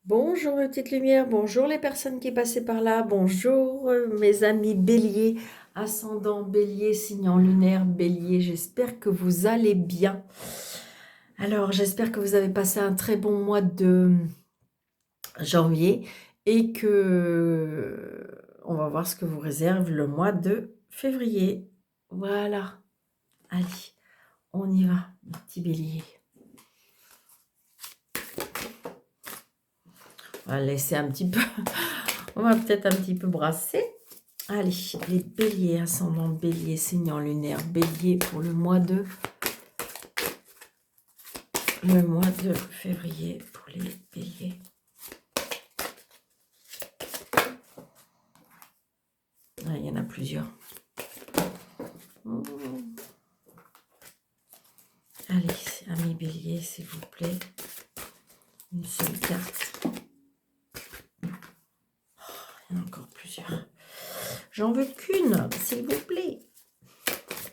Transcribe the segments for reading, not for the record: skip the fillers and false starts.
Bonjour mes petites lumières, bonjour les personnes qui passaient par là, bonjour mes amis bélier, ascendant bélier, signe lunaire bélier, j'espère que vous allez bien. Alors j'espère que vous avez passé un très bon mois de janvier et que on va voir ce que vous réserve le mois de février. Voilà, allez, on y va mes petits béliers. On va laisser un petit peu, on va peut-être un petit peu brasser. Allez, les béliers, ascendant bélier, signe lunaire bélier pour le mois de février pour les béliers. Ah, il y en a plusieurs. Allez, amis béliers, s'il vous plaît. Une seule carte. Il y en a encore plusieurs. J'en veux qu'une, s'il vous plaît.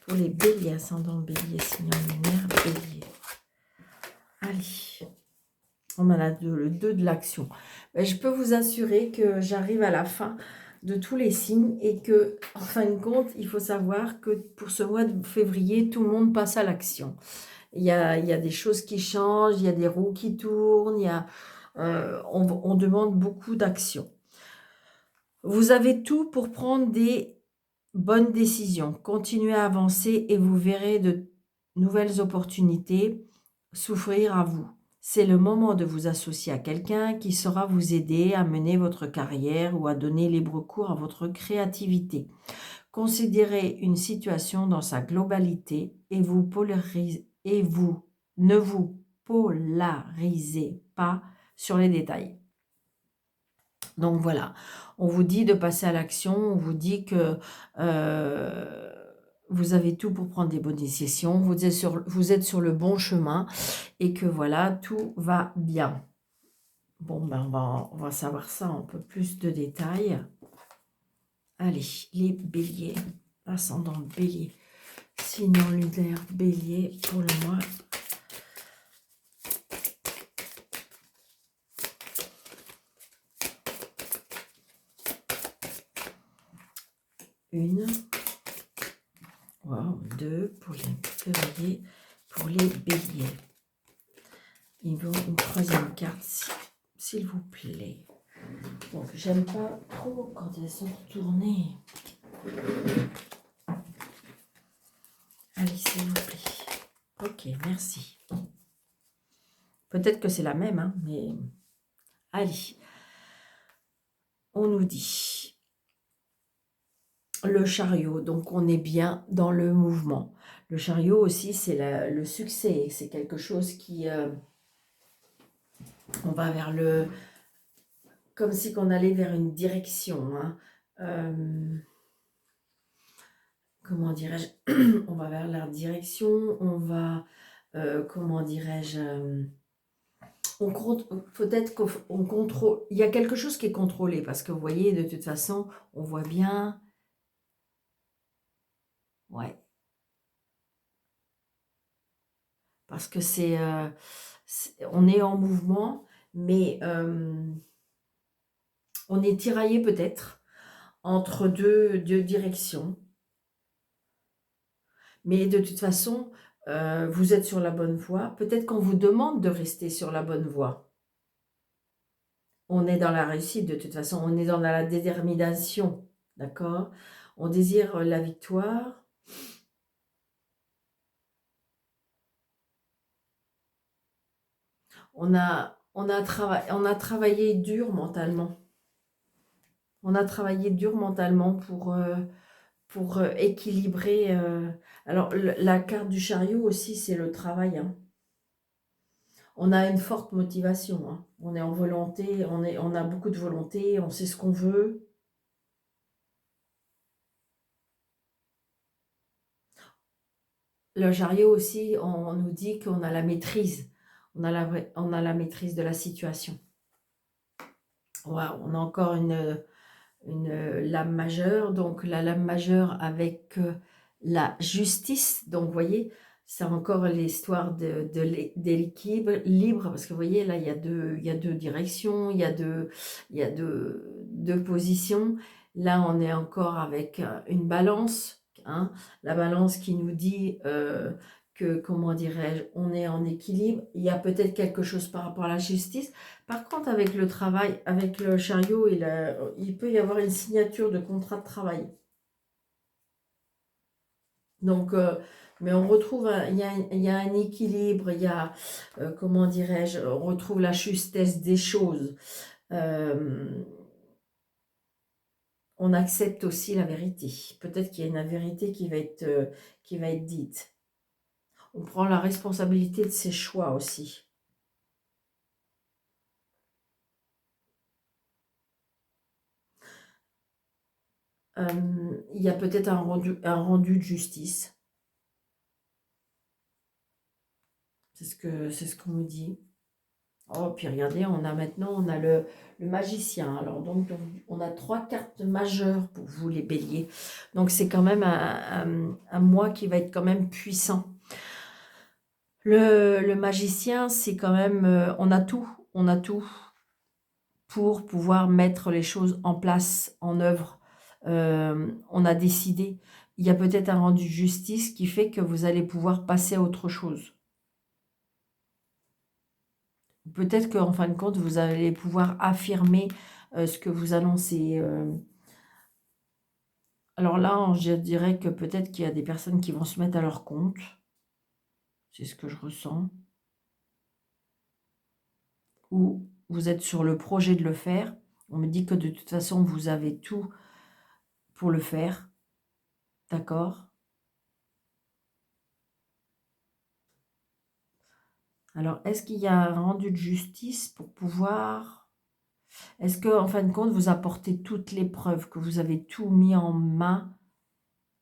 Pour les béliers, ascendant bélier, signe lunaire bélier. Allez. On a le 2 de l'action. Je peux vous assurer que j'arrive à la fin de tous les signes et que, en fin de compte, il faut savoir que pour ce mois de février, tout le monde passe à l'action. Il y a des choses qui changent, il y a des roues qui tournent, on demande beaucoup d'action. Vous avez tout pour prendre des bonnes décisions. Continuez à avancer et vous verrez de nouvelles opportunités s'offrir à vous. C'est le moment de vous associer à quelqu'un qui saura vous aider à mener votre carrière ou à donner libre cours à votre créativité. Considérez une situation dans sa globalité et ne vous polarisez pas sur les détails. Donc voilà, on vous dit de passer à l'action, on vous dit que vous avez tout pour prendre des bonnes décisions, vous êtes sur le bon chemin et que voilà, tout va bien. Bon, on va savoir ça en un peu plus de détails. Allez, les béliers, ascendant bélier, signe lunaire bélier pour le mois. Une, wow, deux pour les février, pour les béliers. Il vaut une troisième carte, s'il vous plaît. Donc, j'aime pas trop quand elles sont tournées. Allez, s'il vous plaît. Ok, merci. Peut-être que c'est la même, hein, mais... Allez. On nous dit le chariot, donc on est bien dans le mouvement. Le chariot aussi, c'est le succès. C'est quelque chose qui... on va vers le... Comme si on allait vers une direction. Hein. Comment dirais-je? On va vers la direction. On va... comment dirais-je? Peut-être qu'on contrôle... Il y a quelque chose qui est contrôlé. Parce que vous voyez, de toute façon, on voit bien... Ouais. Parce que on est en mouvement, mais on est tiraillé peut-être entre deux directions. Mais de toute façon, vous êtes sur la bonne voie. Peut-être qu'on vous demande de rester sur la bonne voie. On est dans la réussite de toute façon, on est dans la détermination, d'accord? On désire la victoire. On a travaillé dur mentalement. On a travaillé dur mentalement pour équilibrer. Alors, la carte du chariot aussi, c'est le travail. Hein. On a une forte motivation. Hein. On est en volonté, on a beaucoup de volonté, on sait ce qu'on veut. Le chariot aussi, on nous dit qu'on a la maîtrise. On a la maîtrise de la situation. Wow, on a encore une lame majeure. Donc, la lame majeure avec la justice. Donc, vous voyez, c'est encore l'histoire de l'équilibre libre, parce que vous voyez, là, il y a deux directions, il y a deux positions. Là, on est encore avec une balance, hein, la balance qui nous dit que, comment dirais-je, on est en équilibre. Il y a peut-être quelque chose par rapport à la justice. Par contre, avec le travail, avec le chariot, il peut y avoir une signature de contrat de travail. Donc, mais on retrouve, il y a un équilibre, il y a, comment dirais-je, on retrouve la justesse des choses. Euh, on accepte aussi la vérité. Peut-être qu'il y a une vérité qui va être dite. On prend la responsabilité de ses choix aussi. Il y a peut-être un rendu de justice. C'est ce qu'on me dit. Oh, puis regardez, on a le magicien. Alors, donc, on a 3 cartes majeures pour vous, les béliers. Donc, c'est quand même un mois qui va être quand même puissant. Le magicien, c'est quand même, on a tout pour pouvoir mettre les choses en place, en œuvre. On a décidé. Il y a peut-être un rendu de justice qui fait que vous allez pouvoir passer à autre chose. Peut-être qu'en fin de compte, vous allez pouvoir affirmer ce que vous annoncez. Alors là, je dirais que peut-être qu'il y a des personnes qui vont se mettre à leur compte. C'est ce que je ressens. Ou vous êtes sur le projet de le faire. On me dit que de toute façon, vous avez tout pour le faire. D'accord? Alors, est-ce qu'il y a un rendu de justice pour pouvoir... Est-ce que, en fin de compte, vous apportez toutes les preuves, que vous avez tout mis en main?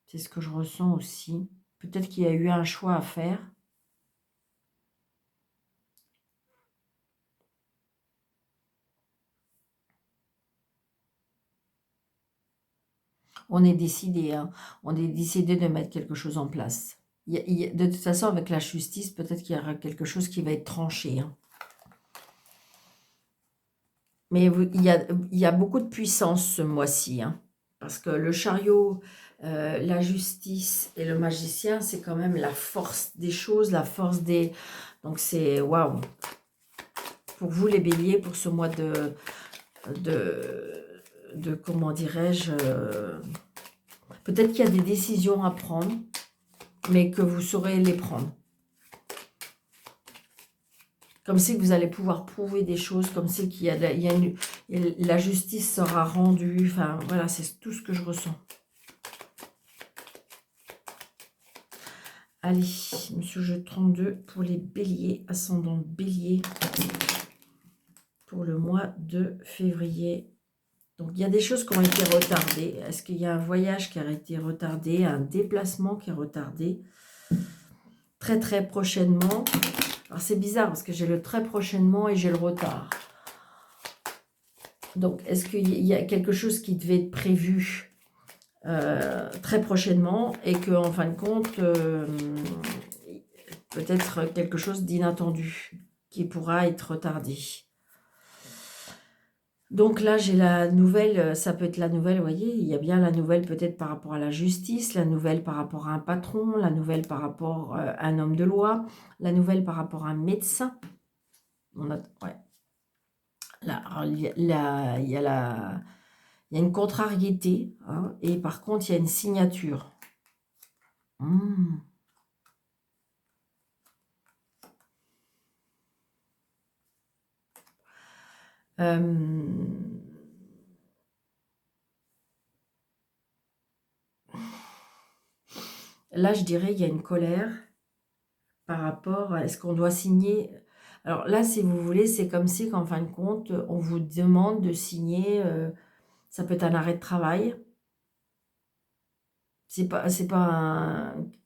C'est ce que je ressens aussi. Peut-être qu'il y a eu un choix à faire. On est décidé, hein. On est décidé de mettre quelque chose en place. De toute façon, avec la justice, peut-être qu'il y aura quelque chose qui va être tranché, hein. Mais il y a beaucoup de puissance ce mois-ci, hein, parce que le chariot, la justice et le magicien, c'est quand même la force des choses, la force des... Donc c'est waouh. Pour vous les béliers, pour ce mois de comment dirais-je, peut-être qu'il y a des décisions à prendre, mais que vous saurez les prendre. Comme si vous allez pouvoir prouver des choses, comme si qu'il y a, la justice sera rendue. Enfin, voilà, c'est tout ce que je ressens. Allez, monsieur jeu 32 pour les béliers, ascendant bélier, pour le mois de février. Donc, il y a des choses qui ont été retardées. Est-ce qu'il y a un voyage qui a été retardé, un déplacement qui est retardé? Très, très prochainement. Alors, c'est bizarre parce que j'ai le très prochainement et j'ai le retard. Donc, est-ce qu'il y a quelque chose qui devait être prévu très prochainement et que, en fin de compte, peut-être quelque chose d'inattendu qui pourra être retardé? Donc là, j'ai la nouvelle, ça peut être la nouvelle, vous voyez, il y a bien la nouvelle peut-être par rapport à la justice, la nouvelle par rapport à un patron, la nouvelle par rapport à un homme de loi, la nouvelle par rapport à un médecin. Ouais. Là, alors, il y a une contrariété, hein, et par contre, il y a une signature. Là, je dirais qu'il y a une colère par rapport à est-ce qu'on doit signer. Alors là, si vous voulez, c'est comme si qu'en fin de compte, on vous demande de signer, ça peut être un arrêt de travail. C'est pas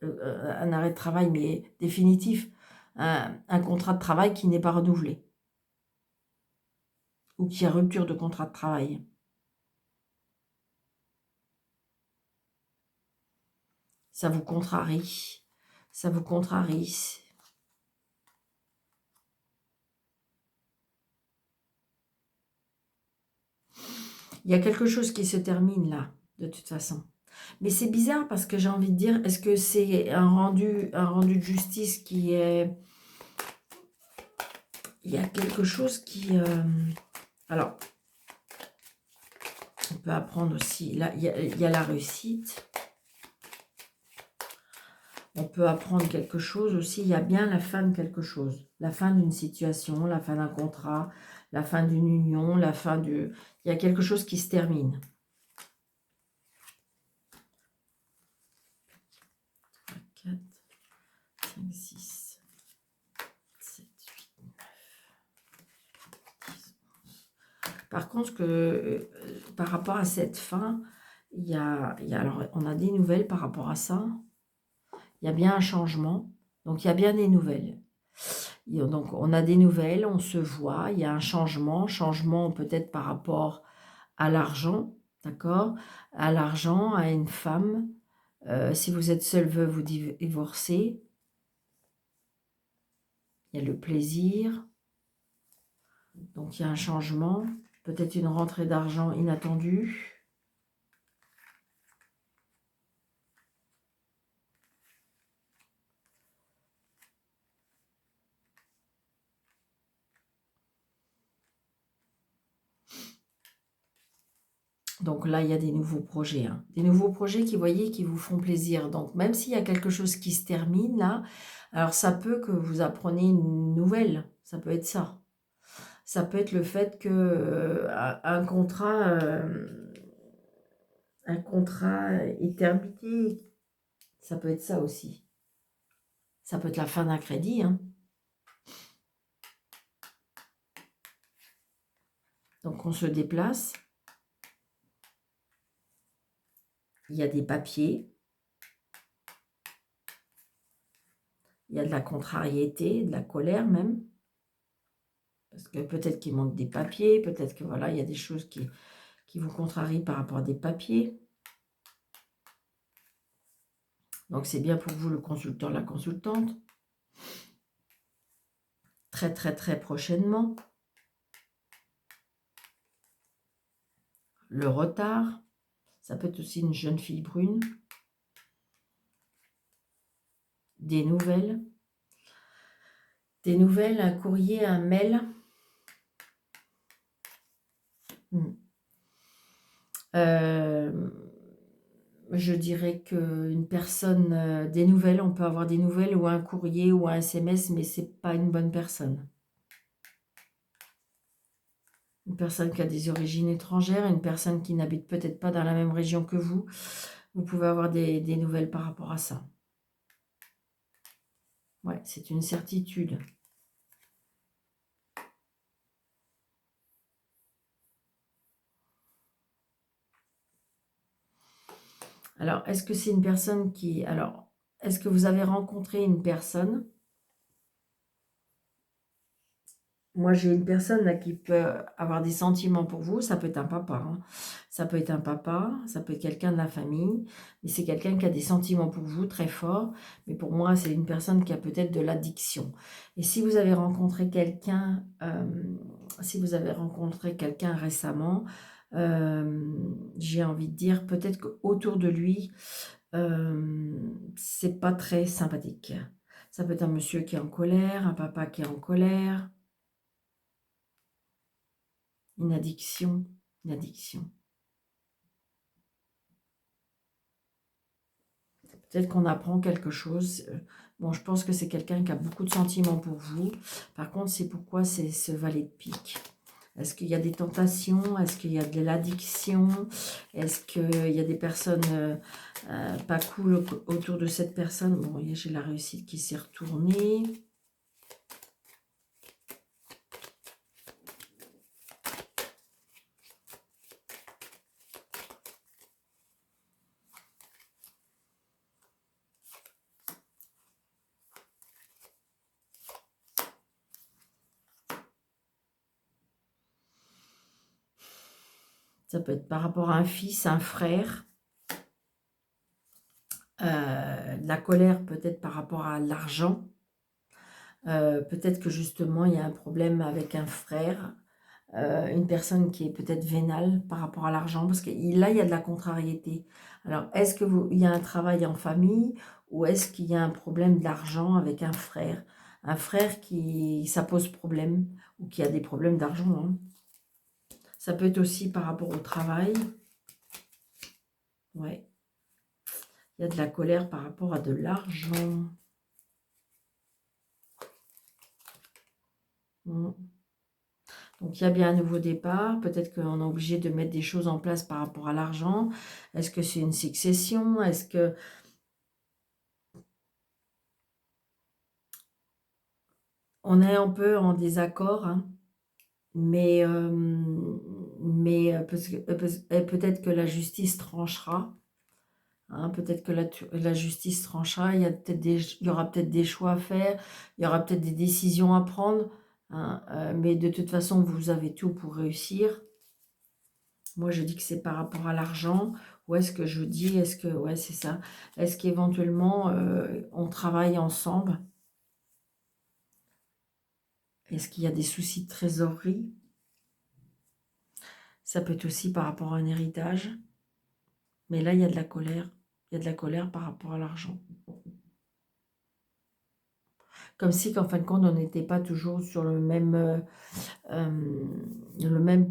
un arrêt de travail, mais définitif. Un contrat de travail qui n'est pas renouvelé. Ou qui a rupture de contrat de travail. Ça vous contrarie. Ça vous contrarie. Il y a quelque chose qui se termine là, de toute façon. Mais c'est bizarre parce que j'ai envie de dire, est-ce que c'est un rendu de justice qui est... Il y a quelque chose qui... Alors, on peut apprendre aussi... Là, il y a la réussite. On peut apprendre quelque chose aussi. Il y a bien la fin de quelque chose. La fin d'une situation, la fin d'un contrat, la fin d'une union, la fin du... Il y a quelque chose qui se termine. 4, 5, 6, 7, 8, 9, 10, 11. Par contre, par rapport à cette fin, alors, on a des nouvelles par rapport à ça. Il y a bien un changement. Donc, il y a bien des nouvelles. Donc, on a des nouvelles, on se voit, il y a un changement peut-être par rapport à l'argent, d'accord? À l'argent, à une femme. Si vous êtes seul, veuve ou divorcé, il y a le plaisir. Donc, il y a un changement, peut-être une rentrée d'argent inattendue. Donc là, il y a des nouveaux projets. Hein. Des nouveaux projets qui, voyez, qui vous font plaisir. Donc, même s'il y a quelque chose qui se termine là, alors ça peut que vous appreniez une nouvelle. Ça peut être ça. Ça peut être le fait que un contrat est terminé. Ça peut être ça aussi. Ça peut être la fin d'un crédit. Hein. Donc, on se déplace. Il y a des papiers. Il y a de la contrariété, de la colère même. Parce que peut-être qu'il manque des papiers, peut-être que voilà, il y a des choses qui vous contrarient par rapport à des papiers. Donc, c'est bien pour vous, le consultant, la consultante. Très, très, très prochainement. Le retard. Ça peut être aussi une jeune fille brune. Des nouvelles. Des nouvelles, un courrier, un mail. Je dirais qu'une personne, des nouvelles, on peut avoir des nouvelles ou un courrier ou un SMS, mais c'est pas une bonne personne. Une personne qui a des origines étrangères, une personne qui n'habite peut-être pas dans la même région que vous. Vous pouvez avoir des nouvelles par rapport à ça. Ouais, c'est une certitude. Alors, est-ce que c'est une personne qui... Alors, est-ce que vous avez rencontré une personne? Moi, j'ai une personne là qui peut avoir des sentiments pour vous. Ça peut être un papa. Hein. Ça peut être un papa, ça peut être quelqu'un de la famille. Mais c'est quelqu'un qui a des sentiments pour vous très forts. Mais pour moi, c'est une personne qui a peut-être de l'addiction. Et si vous avez rencontré quelqu'un, récemment, j'ai envie de dire peut-être qu'autour de lui, c'est pas très sympathique. Ça peut être un monsieur qui est en colère, un papa qui est en colère. Une addiction, une addiction. Peut-être qu'on apprend quelque chose. Bon, je pense que c'est quelqu'un qui a beaucoup de sentiments pour vous. Par contre, c'est pourquoi c'est ce valet de pique. Est-ce qu'il y a des tentations? Est-ce qu'il y a de l'addiction? Est-ce qu'il y a des personnes pas cool autour de cette personne? Bon, j'ai la réussite qui s'est retournée. Ça peut être par rapport à un fils, un frère, de la colère peut-être par rapport à l'argent. Peut-être que justement, il y a un problème avec un frère, une personne qui est peut-être vénale par rapport à l'argent, parce que là, il y a de la contrariété. Alors, est-ce que il y a un travail en famille ou est-ce qu'il y a un problème d'argent avec un frère? Un frère qui, ça pose problème ou qui a des problèmes d'argent, hein. Ça peut être aussi par rapport au travail. Ouais. Il y a de la colère par rapport à de l'argent. Mm. Donc, il y a bien un nouveau départ. Peut-être qu'on est obligé de mettre des choses en place par rapport à l'argent. Est-ce que c'est une succession? Est-ce que on est un peu en désaccord, hein, mais peut-être que la justice tranchera. Hein, peut-être que la justice tranchera. Il y aura peut-être des choix à faire. Il y aura peut-être des décisions à prendre. Hein, mais de toute façon, vous avez tout pour réussir. Moi, je dis que c'est par rapport à l'argent. Ou est-ce que je dis, est-ce que, ouais, c'est ça. Est-ce qu'éventuellement, on travaille ensemble? Est-ce qu'il y a des soucis de trésorerie? Ça peut être aussi par rapport à un héritage. Mais là, il y a de la colère. Il y a de la colère par rapport à l'argent. Comme si, qu'en fin de compte, on n'était pas toujours sur le même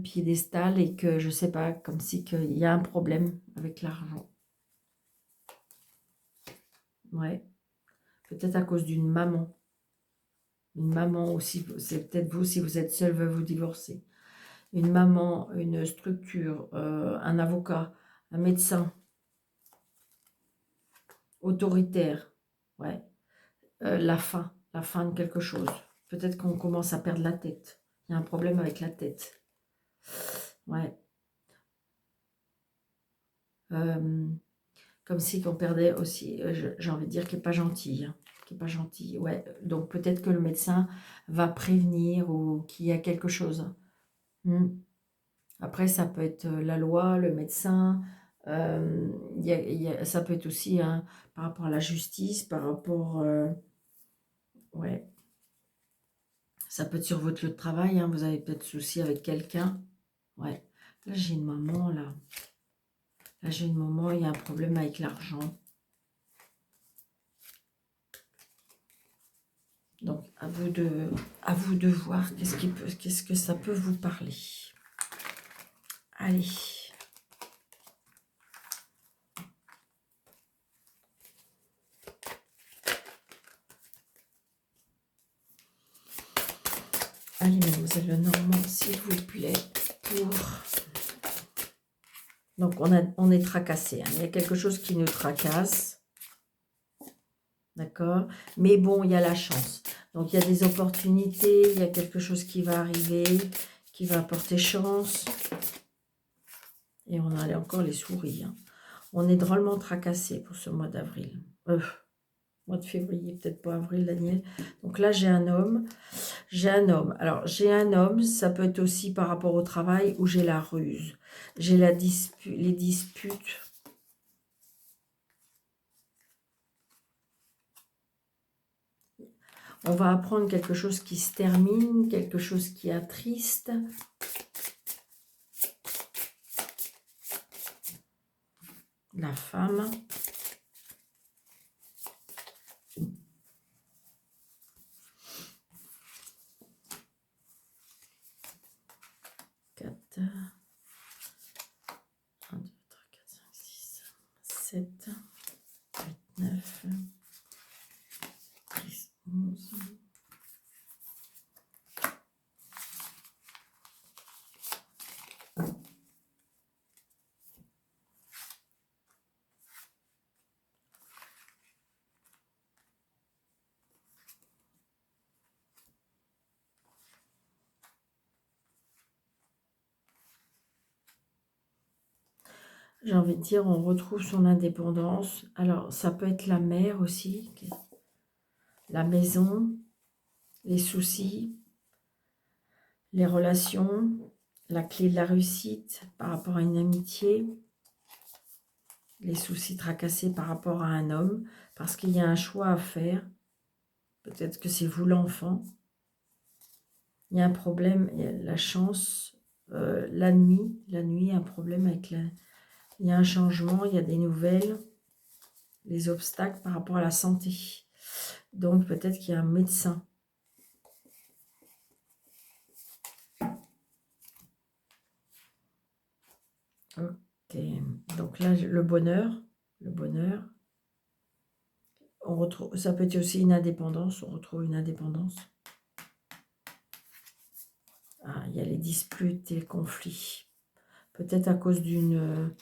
piédestal et que, je sais pas, comme si qu'il y a un problème avec l'argent. Ouais. Peut-être à cause d'une maman. Une maman aussi, c'est peut-être vous, si vous êtes seul, veut vous divorcer. Une maman, une structure, un avocat, un médecin, autoritaire. Ouais. La fin de quelque chose. Peut-être qu'on commence à perdre la tête. Il y a un problème avec la tête. Ouais. Comme si qu'on perdait aussi, j'ai envie de dire, qui n'est pas gentil. Hein, qui est pas gentil. Ouais. Donc peut-être que le médecin va prévenir ou qu'il y a quelque chose. Après, ça peut être la loi, le médecin. Ça peut être aussi hein, par rapport à la justice, par rapport... ouais. Ça peut être sur votre lieu de travail, hein, vous avez peut-être souci avec quelqu'un. Ouais. Là, j'ai une maman, là. Là, j'ai une maman, il y a un problème avec l'argent. Donc, à vous de voir qu'est-ce que ça peut vous parler. Allez. Allez, mademoiselle Lenormand, s'il vous plaît, pour... Donc, on est tracassé. Hein. Il y a quelque chose qui nous tracasse. D'accord? Mais bon, il y a la chance. Donc, il y a des opportunités. Il y a quelque chose qui va arriver, qui va apporter chance. Et on a encore les souris. Hein. On est drôlement tracassé pour ce mois d'avril. Mois de février, peut-être pas avril, Daniel. Donc là, j'ai un homme. J'ai un homme. Alors, j'ai un homme, ça peut être aussi par rapport au travail où j'ai la ruse. J'ai les disputes. On va apprendre quelque chose qui se termine, quelque chose qui attriste. La femme. Quatre. 1, 2, 3, 4, 5, 6, 7, 8, 9, 10, 11. J'ai envie de dire, on retrouve son indépendance. Alors, ça peut être la mère aussi, la maison, les soucis, les relations, la clé de la réussite par rapport à une amitié. les soucis tracassés par rapport à un homme, parce qu'il y a un choix à faire. Peut-être que c'est vous l'enfant. Il y a un problème, il y a la chance, la nuit, un problème avec la... Il y a un changement, il y a des nouvelles, les obstacles par rapport à la santé. Donc peut-être qu'il y a un médecin. Ok, donc là, le bonheur, on retrouve, ça peut être aussi une indépendance, on retrouve une indépendance. Ah, il y a les disputes et les conflits. Peut-être à cause d'une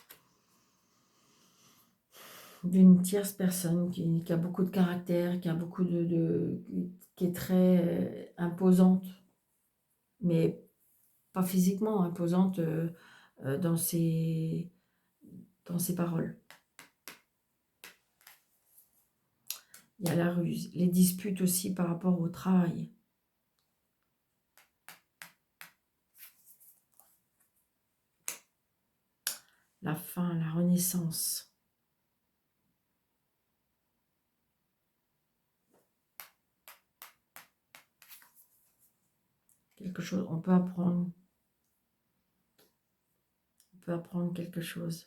tierce personne qui a beaucoup de caractère, qui a beaucoup qui est très imposante, mais pas physiquement imposante dans ses paroles. Il y a la ruse, les disputes aussi par rapport au travail. La fin, la renaissance. Quelque chose, on peut apprendre. On peut apprendre quelque chose.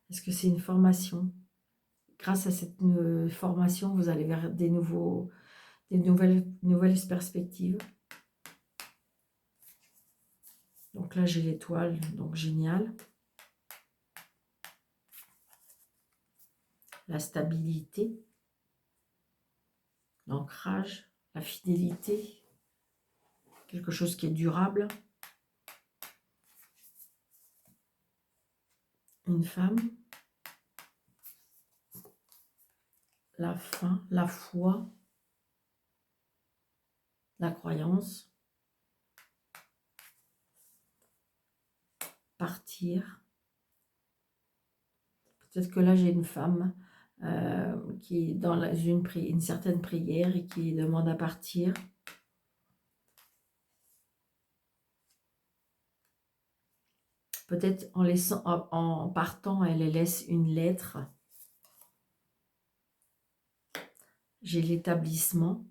Est-ce que c'est une formation? Grâce à cette formation, vous allez vers des nouvelles perspectives. Donc là, j'ai l'étoile, donc génial. La stabilité, l'ancrage, la fidélité, quelque chose qui est durable. Une femme, la fin, la foi, la croyance, partir. Peut-être que là, j'ai une femme qui est dans une certaine prière et qui demande à partir. Peut-être en partant, elle laisse une lettre. J'ai l'établissement.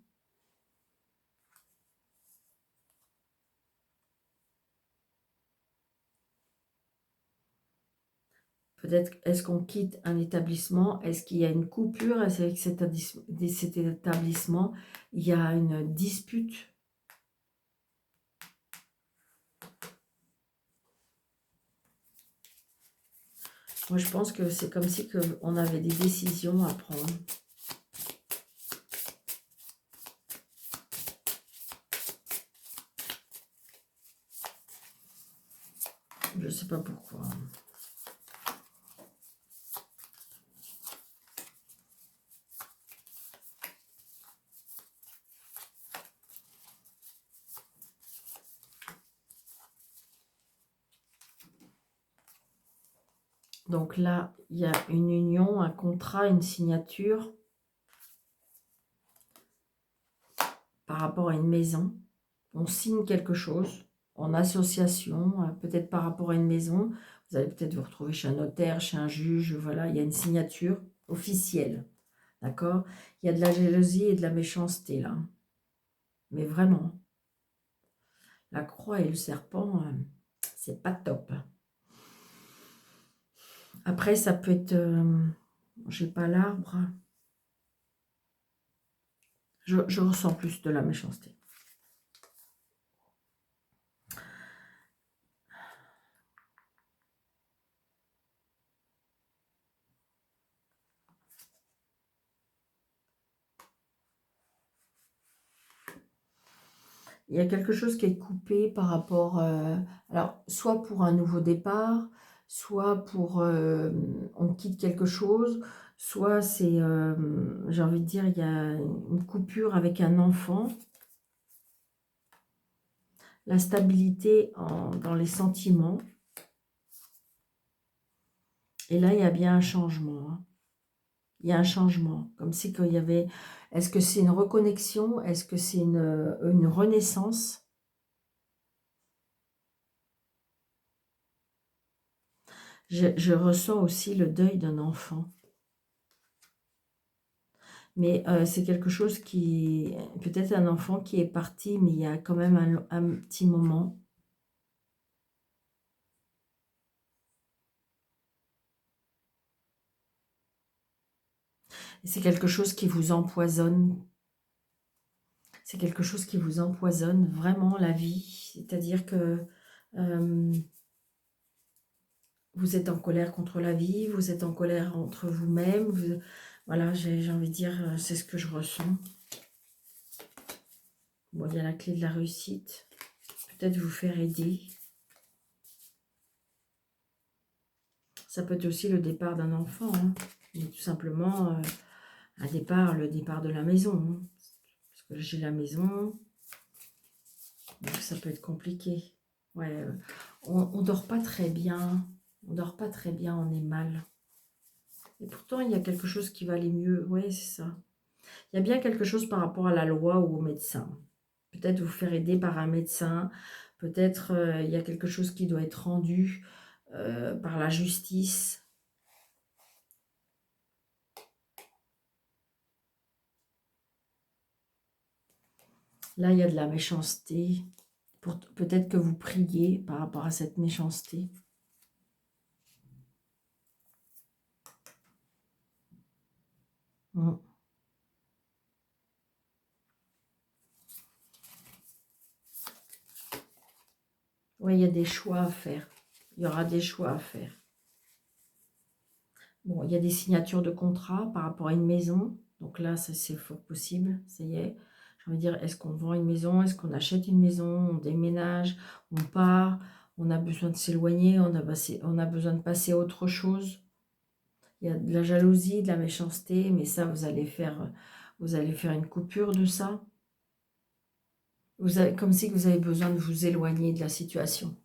Peut-être, est-ce qu'on quitte un établissement? Est-ce qu'il y a une coupure? Est-ce qu'avec cet établissement, il y a une dispute? Moi, je pense que c'est comme si on avait des décisions à prendre. Je ne sais pas pourquoi. Donc là, il y a une union, un contrat, une signature par rapport à une maison. On signe quelque chose en association, peut-être par rapport à une maison. Vous allez peut-être vous retrouver chez un notaire, chez un juge. Voilà, il y a une signature officielle. D'accord? Il y a de la jalousie et de la méchanceté là. Mais vraiment. La croix et le serpent, c'est pas top. Après, ça peut être... j'ai pas l'arbre. Je ressens plus de la méchanceté. Il y a quelque chose qui est coupé par rapport... alors, soit pour un nouveau départ, soit pour... on quitte quelque chose, soit c'est... j'ai envie de dire, il y a une coupure avec un enfant. La stabilité dans les sentiments. Et là, il y a bien un changement. Hein. Il y a un changement. Comme si qu'il y avait... Est-ce que c'est une reconnexion? Est-ce que c'est une renaissance? Je ressens aussi le deuil d'un enfant. Mais c'est quelque chose qui... Peut-être un enfant qui est parti, mais il y a quand même un petit moment. C'est quelque chose qui vous empoisonne. C'est quelque chose qui vous empoisonne vraiment la vie. C'est-à-dire que vous êtes en colère contre la vie, vous êtes en colère entre vous-même. Voilà, j'ai envie de dire, c'est ce que je ressens. Bon, il y a la clé de la réussite. Peut-être vous faire aider. Ça peut être aussi le départ d'un enfant. Hein. Mais tout simplement, le départ de la maison. Hein. Parce que j'ai la maison. Donc ça peut être compliqué. Ouais, on dort pas très bien. On dort pas très bien, on est mal. Et pourtant, il y a quelque chose qui va aller mieux. Oui, c'est ça. Il y a bien quelque chose par rapport à la loi ou au médecin. Peut-être vous faire aider par un médecin. Peut-être il y a quelque chose qui doit être rendu par la justice. Là, il y a de la méchanceté. Peut-être que vous priez par rapport à cette méchanceté. Mm. Oui, il y a des choix à faire. Il y aura des choix à faire. Bon, il y a des signatures de contrat par rapport à une maison. Donc là, c'est fort possible. Ça y est. J'ai envie de dire, est-ce qu'on vend une maison? Est-ce qu'on achète une maison? On déménage? On part? On a besoin de s'éloigner? On a besoin de passer à autre chose? Il y a de la jalousie, de la méchanceté. Mais ça, vous allez faire une coupure de ça. Comme si vous avez besoin de vous éloigner de la situation.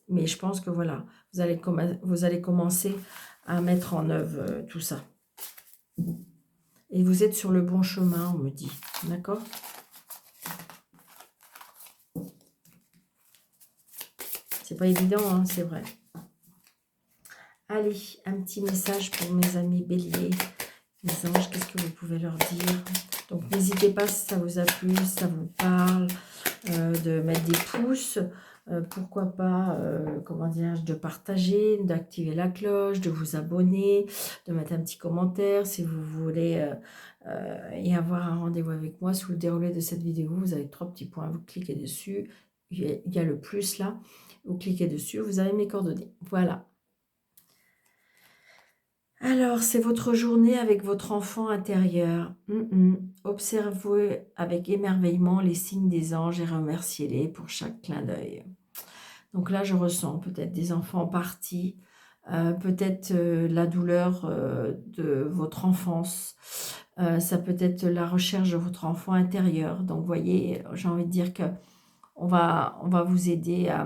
Mais je pense que voilà, vous allez commencer à mettre en œuvre tout ça. Et vous êtes sur le bon chemin, on me dit. D'accord? C'est pas évident, hein, c'est vrai. Allez, un petit message pour mes amis béliers. Les anges, qu'est-ce que vous pouvez leur dire? Donc, n'hésitez pas, si ça vous a plu, si ça vous parle, de mettre des pouces. Pourquoi pas, comment dire, de partager, d'activer la cloche, de vous abonner, de mettre un petit commentaire. Si vous voulez y avoir un rendez-vous avec moi, sous le déroulé de cette vidéo, vous avez 3 petits points, vous cliquez dessus. Il y a le plus là, vous cliquez dessus, vous avez mes coordonnées. Voilà. Alors, c'est votre journée avec votre enfant intérieur. Observez avec émerveillement les signes des anges et remerciez-les pour chaque clin d'œil. Donc là, je ressens peut-être des enfants partis, peut-être la douleur de votre enfance. Ça peut être la recherche de votre enfant intérieur. Donc, vous voyez, j'ai envie de dire que on va vous aider à...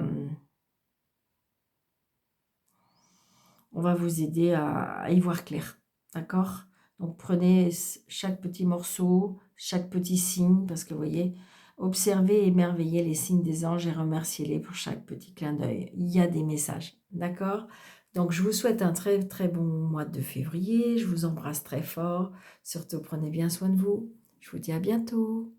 On va vous aider à y voir clair, d'accord? Donc prenez chaque petit morceau, chaque petit signe, parce que vous voyez, observez et émerveillez les signes des anges et remerciez-les pour chaque petit clin d'œil. Il y a des messages, d'accord? Donc je vous souhaite un très très bon mois de février, je vous embrasse très fort, surtout prenez bien soin de vous, je vous dis à bientôt.